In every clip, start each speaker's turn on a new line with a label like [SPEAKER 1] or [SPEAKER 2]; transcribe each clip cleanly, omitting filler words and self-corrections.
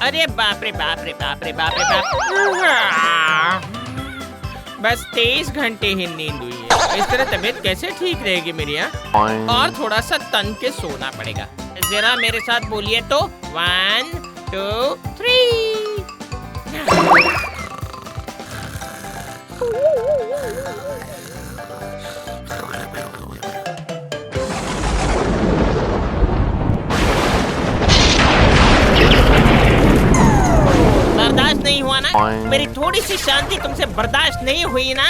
[SPEAKER 1] अरे बाप रे बाप रे बाप रे बाप रे बाप। बस 23 घंटे ही नींद हुई है। इस तरह तबीयत कैसे ठीक रहेगी मेरी? और थोड़ा सा तन के सोना पड़ेगा। जरा मेरे साथ बोलिए तो 1 2 3। बर्दाश्त नहीं हुआ ना? मेरी थोड़ी सी शांति तुमसे बर्दाश्त नहीं हुई ना?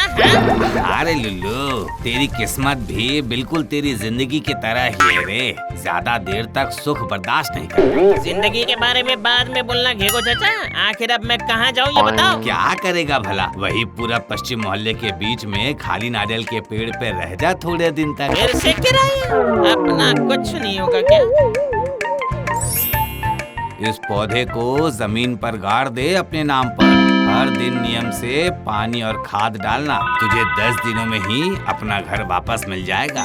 [SPEAKER 2] अरे लुल्लू, तेरी किस्मत भी बिल्कुल तेरी जिंदगी की तरह ही है रे। ज्यादा देर तक सुख बर्दाश्त नहीं कर।
[SPEAKER 1] जिंदगी के बारे में बाद में बोलना घेगो चाचा। आखिर अब मैं कहाँ जाऊँ ये बताओ।
[SPEAKER 2] क्या करेगा भला? वही पूरा पश्चिम मोहल्ले के बीच में खाली नारियल के पेड़ पे रह जा थोड़े दिन तक।
[SPEAKER 1] फिर से किराया? अपना कुछ नहीं होगा क्या?
[SPEAKER 2] इस पौधे को जमीन पर गाड़ दे अपने नाम पर। हर दिन नियम से पानी और खाद डालना। तुझे 10 दिनों में ही अपना घर वापस मिल जाएगा।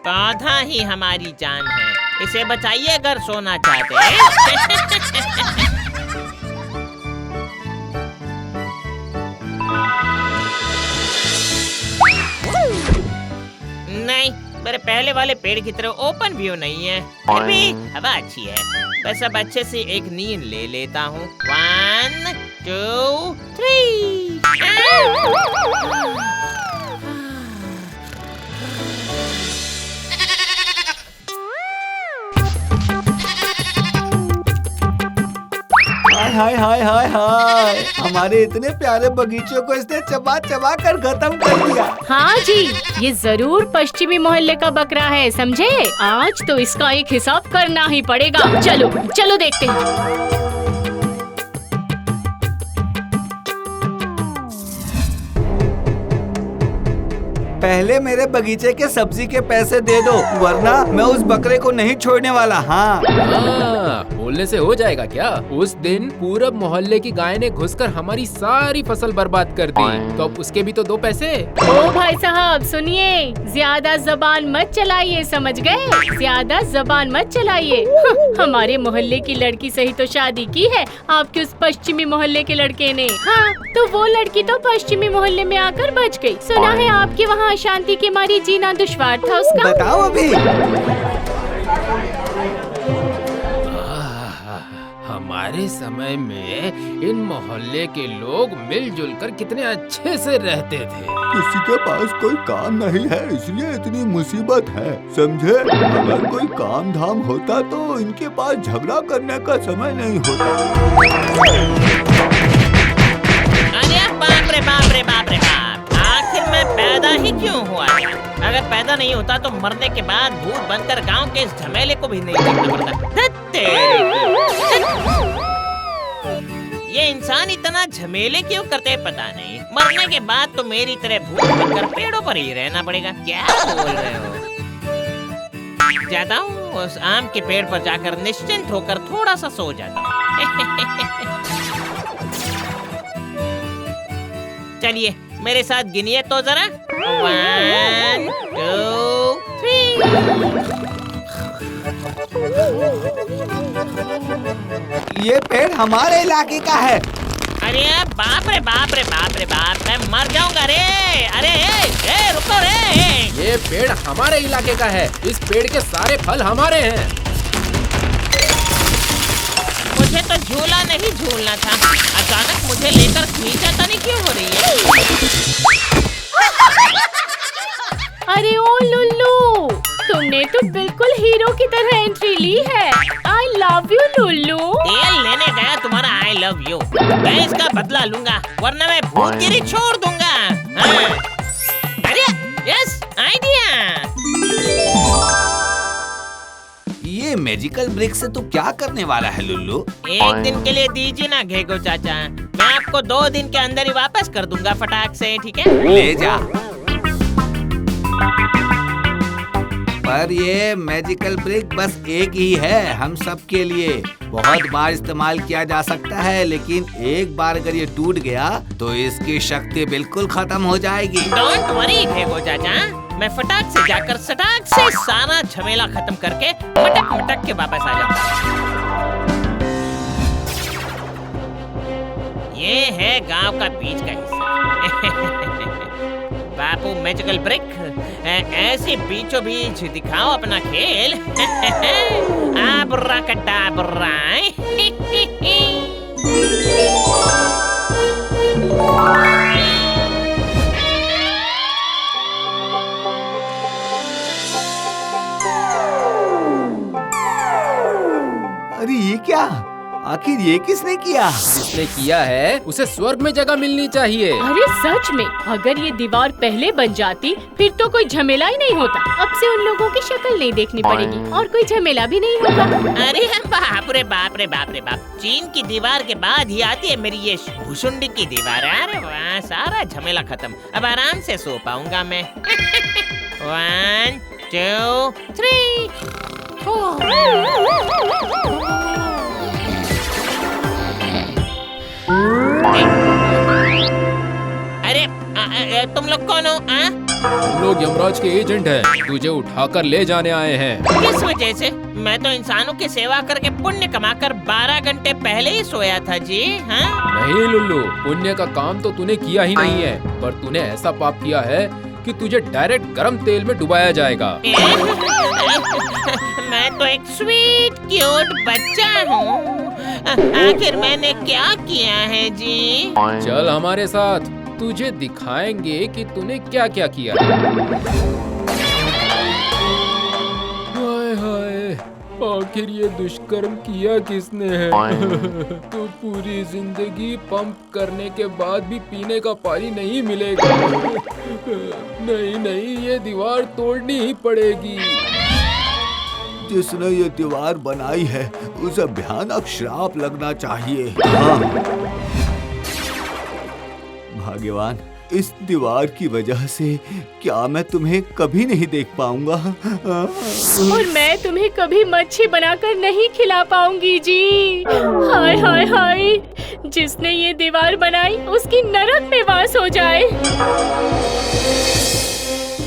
[SPEAKER 1] पौधा ही हमारी जान है। इसे बचाइए अगर सोना चाहते हैं। नहीं, मेरे पहले वाले पेड़ की तरह ओपन व्यू नहीं है। फिर भी हवा अच्छी है। बस अब अच्छे से एक नींद ले लेता हूँ। 1 2 3।
[SPEAKER 3] हाय हाय हाय हाय, हमारे इतने प्यारे बगीचों को इसने चबा चबा कर खत्म कर दिया।
[SPEAKER 4] हाँ जी, ये जरूर पश्चिमी मोहल्ले का बकरा है, समझे? आज तो इसका एक हिसाब करना ही पड़ेगा। चलो चलो देखते हैं।
[SPEAKER 3] पहले मेरे बगीचे के सब्जी के पैसे दे दो, वरना मैं उस बकरे को नहीं छोड़ने वाला। हाँ,
[SPEAKER 5] बोलने से हो जाएगा क्या? उस दिन पूरब मोहल्ले की गाय ने घुसकर हमारी सारी फसल बर्बाद कर दी, तो अब उसके भी तो 2 पैसे।
[SPEAKER 4] ओ भाई साहब सुनिए, ज्यादा जबान मत चलाइए, समझ गए? ज्यादा जबान मत चलाइए। हमारे मोहल्ले की लड़की से ही तो शादी की है आपके उस पश्चिमी मोहल्ले के लड़के ने। हाँ, तो वो लड़की तो पश्चिमी मोहल्ले में आकर बच गई। सुना है आपके वहाँ अशांति के मारे जीना दुश्वार था उसका।
[SPEAKER 3] बताओ अभी।
[SPEAKER 5] हमारे समय में इन मोहल्ले के लोग मिलजुल कर कितने अच्छे से रहते थे।
[SPEAKER 3] किसी के पास कोई काम नहीं है, इसलिए इतनी मुसीबत है, समझे? अगर कोई काम धाम होता तो इनके पास झगड़ा करने का समय नहीं होता।
[SPEAKER 1] अरे बाप रे बाप रे बाप रे बाप। आखिर मैं पैदा ही क्यों हुआ? अगर पैदा नहीं होता तो मरने के बाद भूत बनकर गांव के इस झमेले को भी नहीं देखना पड़ता। ये इंसान इतना झमेले क्यों करते हैं पता नहीं। मरने के बाद तो मेरी तरह भूत बनकर पेड़ों पर ही रहना पड़ेगा। क्या बोल रहे हो? जाता हूँ उस आम के पेड़ पर जाकर निश्चिंत होकर थोड़ा सा सो जाता हूँ। चलिए मेरे साथ गिनिए तो जरा। 1 2 3।
[SPEAKER 3] ये पेड़ हमारे इलाके का है।
[SPEAKER 1] अरे बाप रे बाप रे बाप रे बाप, मैं मर जाऊंगा रे। अरे ए, रुको रे।
[SPEAKER 5] ये पेड़ हमारे इलाके का है। इस पेड़ के सारे फल हमारे हैं।
[SPEAKER 1] मुझे तो झूला नहीं झूलना था। अचानक मुझे लेकर खींचातानी क्यों हो रही है?
[SPEAKER 4] अरे ओ लुल्लू, तुमने तो बिल्कुल हीरो की तरह एंट्री ली है। I love you Lullu.
[SPEAKER 1] तेल लेने गया तुम्हारा आई लव यू। मैं इसका बदला लूंगा, वरना मैं भूतगिरी छोड़ दूंगा। हाँ। अरे यस, आइडिया।
[SPEAKER 2] ये मैजिकल ब्रिक से तू क्या करने वाला है लुल्लू?
[SPEAKER 1] एक दिन के लिए दीजिए ना घेगो चाचा, मैं आपको 2 दिन के अंदर ही वापस कर दूंगा फटाक से, ठीक है?
[SPEAKER 2] ले जा। पर ये मैजिकल ब्रिक बस एक ही है हम सब के लिए। बहुत बार इस्तेमाल किया जा सकता है, लेकिन एक बार अगर ये टूट गया तो इसकी शक्ति बिल्कुल खत्म हो जाएगी।
[SPEAKER 1] डोंट वरी घेगो चाचा, मैं फटाक से जाकर सटाक से सारा झमेला खत्म करके मटक मटक के वापस आ जाऊंगा। ये है गांव का बीच का हिस्सा। बापू मैजिकल ब्रिक, ऐसे बीचों बीच दिखाओ अपना खेल। आब्राकडाब्रा।
[SPEAKER 2] अरे ये क्या? आखिर ये किसने किया?
[SPEAKER 5] जिसने किया है उसे स्वर्ग में जगह मिलनी चाहिए।
[SPEAKER 4] अरे सच में, अगर ये दीवार पहले बन जाती फिर तो कोई झमेला ही नहीं होता। अब से उन लोगों की शक्ल नहीं देखनी पड़ेगी और कोई झमेला भी नहीं होगा।
[SPEAKER 1] अरे बाप रे बाप रे बाप रे बाप, चीन की दीवार के बाद ही आती है मेरी ये भुसुंडी की दीवार। अरे वाह, सारा झमेला खत्म, अब आराम से सो पाऊंगा मैं। 1 2 3 अरे तुम लोग कौन हो?
[SPEAKER 5] हम लोग यमराज के एजेंट हैं, तुझे उठाकर ले जाने आए हैं।
[SPEAKER 1] किस वजह से? मैं तो इंसानों की सेवा करके पुण्य कमाकर 12 घंटे पहले ही सोया था जी। हाँ?
[SPEAKER 5] नहीं लुल्लू, पुण्य का काम तो तूने किया ही नहीं है, पर तूने ऐसा पाप किया है कि तुझे डायरेक्ट गरम तेल में डुबाया जाएगा।
[SPEAKER 1] मैं तो एक स्वीट क्यूट बच्चा हूँ, आखिर मैंने क्या किया है जी?
[SPEAKER 5] चल हमारे साथ, तुझे दिखाएंगे कि तूने क्या क्या किया। हाय हाय, आखिर ये दुष्कर्म किया किसने है? तो पूरी जिंदगी पंप करने के बाद भी पीने का पानी नहीं मिलेगा। नहीं नहीं, ये दीवार तोड़नी ही पड़ेगी।
[SPEAKER 3] जिसने ये दीवार बनाई है उसे भयानक श्राप लगना चाहिए। हाँ। भाग्यवान, इस दीवार की वजह से क्या मैं तुम्हें कभी नहीं देख पाऊंगा?
[SPEAKER 4] और मैं तुम्हें कभी मच्छी बनाकर नहीं खिला पाऊंगी जी। हाय हाय हाय, जिसने ये दीवार बनाई उसकी नरक में वास हो जाए।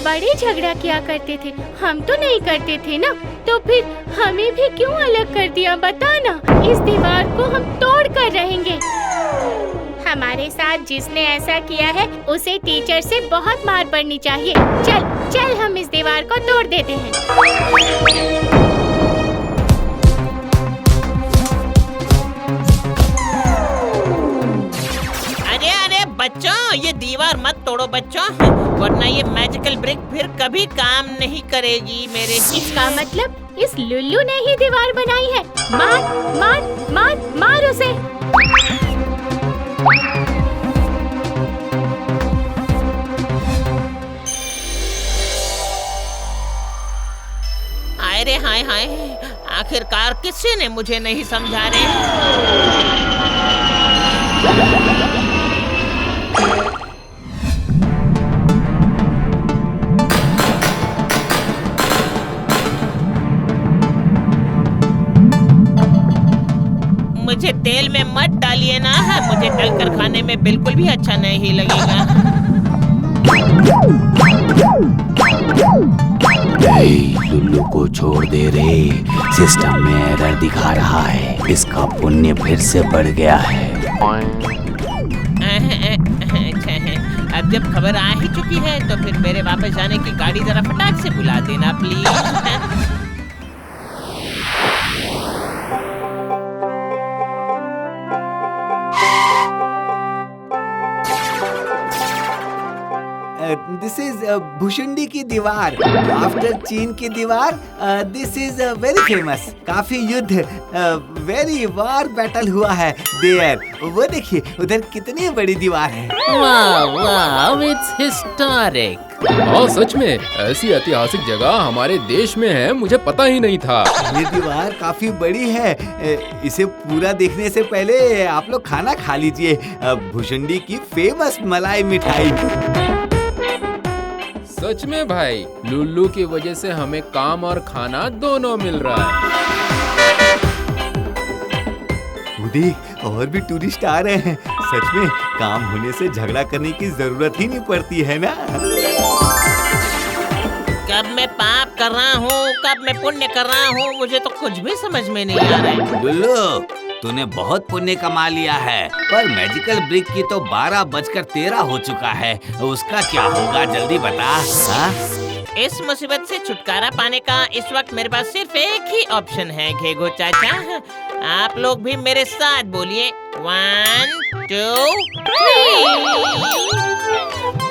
[SPEAKER 4] बड़े झगड़ा किया करते थे, हम तो नहीं करते थे ना, तो फिर हमें भी क्यों अलग कर दिया बताना? इस दीवार को हम तोड़ कर रहेंगे। हमारे साथ जिसने ऐसा किया है उसे टीचर से बहुत मार पड़नी चाहिए। चल चल, हम इस दीवार को तोड़ देते हैं।
[SPEAKER 1] अरे अरे बच्चों, ये दीवार मत तोड़ो बच्चों, वरना ये मैजिकल ब्रिक फिर कभी काम नहीं करेगी मेरे।
[SPEAKER 4] इसका मतलब इस लुल्लू ने ही दीवार बनाई है। मार मार मार मार उसे।
[SPEAKER 1] अरे हाय हाय, आखिरकार किसी ने मुझे नहीं समझा रहे। मुझे तेल में मत डालिए ना, मुझे तलकर खाने में बिल्कुल भी अच्छा नहीं लगेगा।
[SPEAKER 2] लुल्लू को छोड़ दे रे, सिस्टम में एरर दिखा रहा है, इसका पुण्य फिर से बढ़ गया है।
[SPEAKER 1] अब जब खबर आ ही चुकी है तो फिर मेरे वापस जाने की गाड़ी जरा फटाक से बुला देना प्लीज।
[SPEAKER 2] दिस इज भुसुंडी की दीवार। आफ्टर चीन की दीवार, दिस इज वेरी फेमस। काफी युद्ध, वेरी वार बैटल हुआ है देयर। वो देखिए उधर कितनी बड़ी दीवार है।
[SPEAKER 1] वाह वाह, इट्स हिस्टोरिक।
[SPEAKER 5] हाँ सच में, ऐसी ऐतिहासिक जगह हमारे देश में है, मुझे पता ही नहीं था।
[SPEAKER 2] ये दीवार काफी बड़ी है, इसे पूरा देखने से पहले आप लोग खाना खा लीजिए। भुसुंडी की फेमस मलाई मिठाई।
[SPEAKER 5] सच में भाई, लुल्लू की वजह से हमें काम और खाना दोनों मिल रहा है।
[SPEAKER 2] देख, और भी टूरिस्ट आ रहे हैं। सच में काम होने से झगड़ा करने की जरूरत ही नहीं पड़ती है ना।
[SPEAKER 1] मैं पाप कर रहा हूँ, कब मैं पुण्य कर रहा हूँ, मुझे तो कुछ भी समझ में नहीं आ रहा है।
[SPEAKER 2] दुल्लू, तूने बहुत पुण्य कमा लिया है, पर मैजिकल ब्रिक की तो 12:13 हो चुका है। उसका क्या होगा, जल्दी बता। हाँ?
[SPEAKER 1] इस मुसीबत से छुटकारा पाने का इस वक्त मेरे पास सिर्फ एक ही ऑप्शन है घेगो चाचा। आप लोग भी मेरे साथ बोलिए 1 2 3।